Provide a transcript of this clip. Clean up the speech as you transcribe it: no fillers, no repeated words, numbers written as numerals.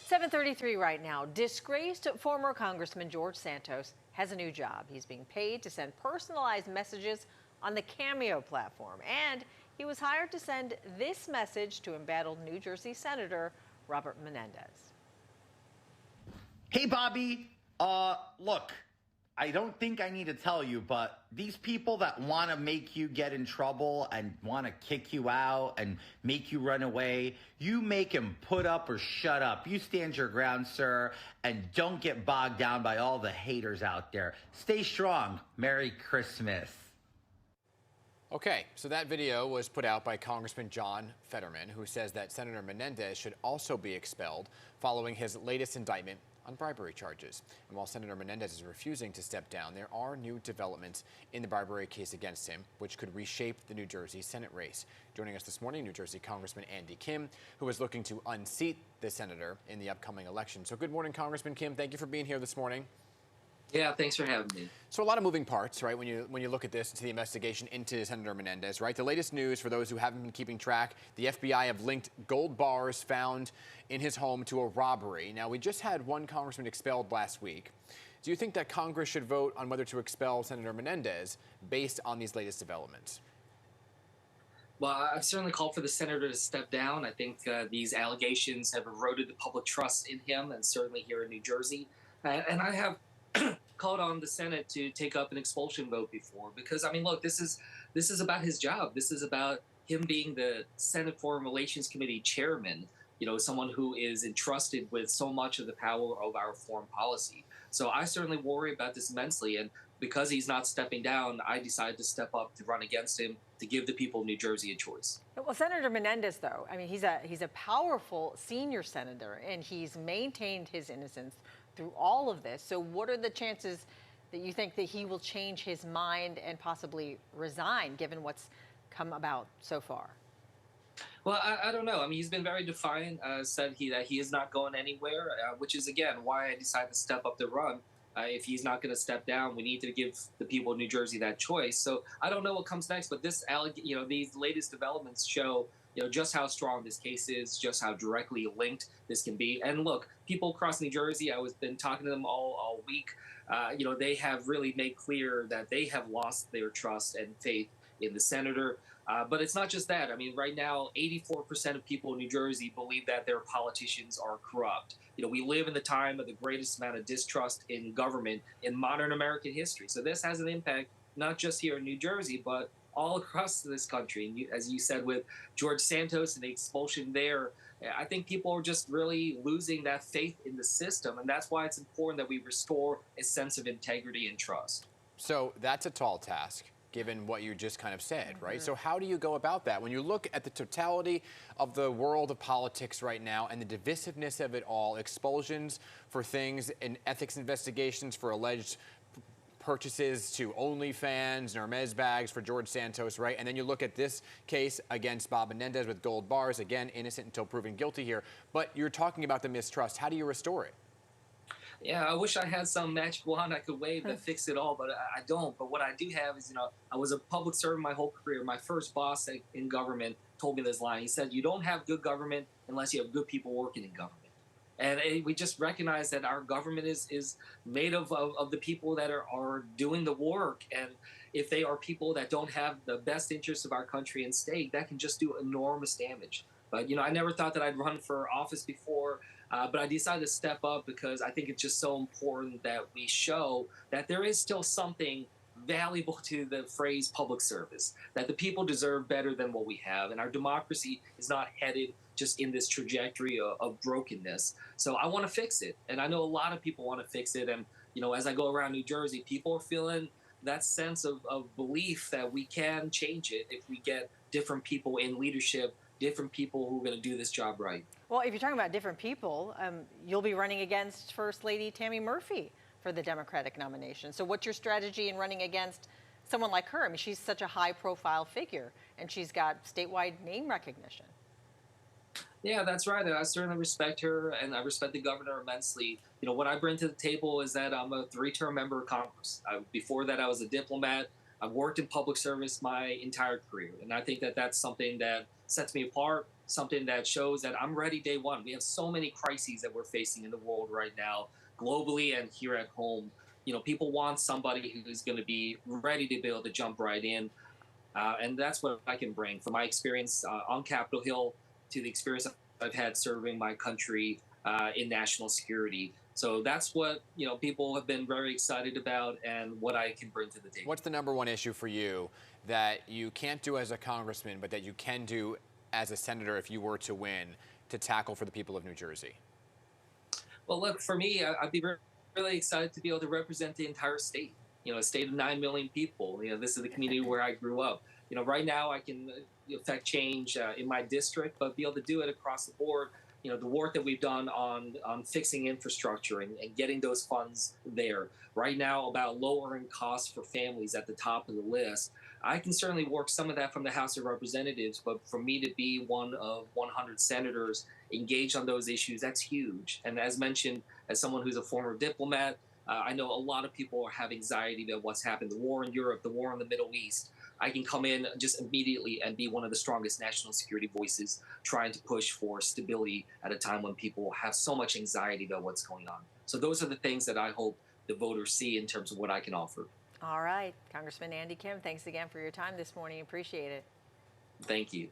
7:33 right now. Disgraced former Congressman George Santos has a new job. He's being paid to send personalized messages on the Cameo platform. And he was hired to send this message to embattled New Jersey Senator Robert Menendez. Hey, Bobby. Look, I don't think I need to tell you, but these people that want to make you get in trouble and want to kick you out and make you run away, you make them put up or shut up. You stand your ground, sir, and don't get bogged down by all the haters out there. Stay strong. Merry Christmas. Okay, so that video was put out by Congressman John Fetterman, who says that Senator Menendez should also be expelled following his latest indictment on bribery charges. And while Senator Menendez is refusing to step down, there are new developments in the bribery case against him, which could reshape the New Jersey Senate race. Joining us this morning, New Jersey Congressman Andy Kim, who is looking to unseat the senator in the upcoming election. So good morning, Congressman Kim. Thank you for being here this morning. Yeah, thanks for having me. So a lot of moving parts, right, when you look at this, to the investigation into Senator Menendez, right? The latest news, for those who haven't been keeping track, the FBI have linked gold bars found in his home to a robbery. Now, we just had one congressman expelled last week. Do you think that Congress should vote on whether to expel Senator Menendez based on these latest developments? Well, I've certainly called for the senator to step down. I think these allegations have eroded the public trust in him, and certainly here in New Jersey. And I have called on the Senate to take up an expulsion vote before, because I mean, look, this is about his job. This is about him being the Senate Foreign Relations Committee chairman. You know, someone who is entrusted with so much of the power of our foreign policy. So I certainly worry about this immensely, and because he's not stepping down, I decided to step up to run against him to give the people of New Jersey a choice. Well, Senator Menendez, though, I mean, he's a powerful senior senator, and he's maintained his innocence through all of this. So what are the chances that you think that he will change his mind and possibly resign, given what's come about so far? Well, I don't know. I mean, he's been very defiant, said that he is not going anywhere, which is, again, why I decided to step up to run. If he's not going to step down, we need to give the people of New Jersey that choice. So I don't know what comes next, but these latest developments show just how strong this case is, just how directly linked this can be. And look, people across New Jersey, been talking to them all week. They have really made clear that they have lost their trust and faith in the senator. But it's not just that. I mean, right now, 84% of people in New Jersey believe that their politicians are corrupt. We live in the time of the greatest amount of distrust in government in modern American history. So this has an impact, not just here in New Jersey, but all across this country. And as you said, with George Santos and the expulsion there, I think people are just really losing that faith in the system. And that's why it's important that we restore a sense of integrity and trust. So that's a tall task, given what you just kind of said, right? So how do you go about that? When you look at the totality of the world of politics right now and the divisiveness of it all, expulsions for things in ethics investigations for alleged purchases to OnlyFans, Hermes bags for George Santos, right? And then you look at this case against Bob Menendez with gold bars, again, innocent until proven guilty here. But you're talking about the mistrust. How do you restore it? Yeah, I wish I had some magic wand I could wave that fix it all, but I don't. But what I do have is, I was a public servant my whole career. My first boss in government told me this line. He said, "You don't have good government unless you have good people working in government." And we just recognize that our government is made of the people that are doing the work. And if they are people that don't have the best interests of our country and state, that can just do enormous damage. But, I never thought that I'd run for office before. But I decided to step up because I think it's just so important that we show that there is still something valuable to the phrase public service, that the people deserve better than what we have. And our democracy is not headed just in this trajectory of brokenness. So I want to fix it. And I know a lot of people want to fix it. And, as I go around New Jersey, people are feeling that sense of belief that we can change it if we get different people in leadership, different people who are going to do this job right. Well, if you're talking about different people, you'll be running against First Lady Tammy Murphy for the Democratic nomination. So what's your strategy in running against someone like her? I mean, she's such a high-profile figure, and she's got statewide name recognition. Yeah, that's right. I certainly respect her, and I respect the governor immensely. What I bring to the table is that I'm a 3-term member of Congress. Before that, I was a diplomat. I've worked in public service my entire career, and I think that that's something that sets me apart. something that shows that I'm ready day one. We have so many crises that we're facing in the world right now, globally and here at home. People want somebody who's going to be ready to be able to jump right in. And that's what I can bring from my experience on Capitol Hill to the experience I've had serving my country in national security. So that's what people have been very excited about, and what I can bring to the table. What's the number one issue for you that you can't do as a congressman, but that you can do as a senator if you were to win, to tackle for the people of New Jersey? Well, look, for me, I'd be really excited to be able to represent the entire state. A state of 9 million people. This is the community where I grew up. Right now I can affect change in my district, but be able to do it across the board. The work that we've done on fixing infrastructure and getting those funds there. Right now, about lowering costs for families at the top of the list. I can certainly work some of that from the House of Representatives, but for me to be one of 100 senators engaged on those issues, that's huge. And as mentioned, as someone who's a former diplomat, I know a lot of people have anxiety about what's happened, the war in Europe, the war in the Middle East. I can come in just immediately and be one of the strongest national security voices trying to push for stability at a time when people have so much anxiety about what's going on. So those are the things that I hope the voters see in terms of what I can offer. All right. Congressman Andy Kim, thanks again for your time this morning. Appreciate it. Thank you.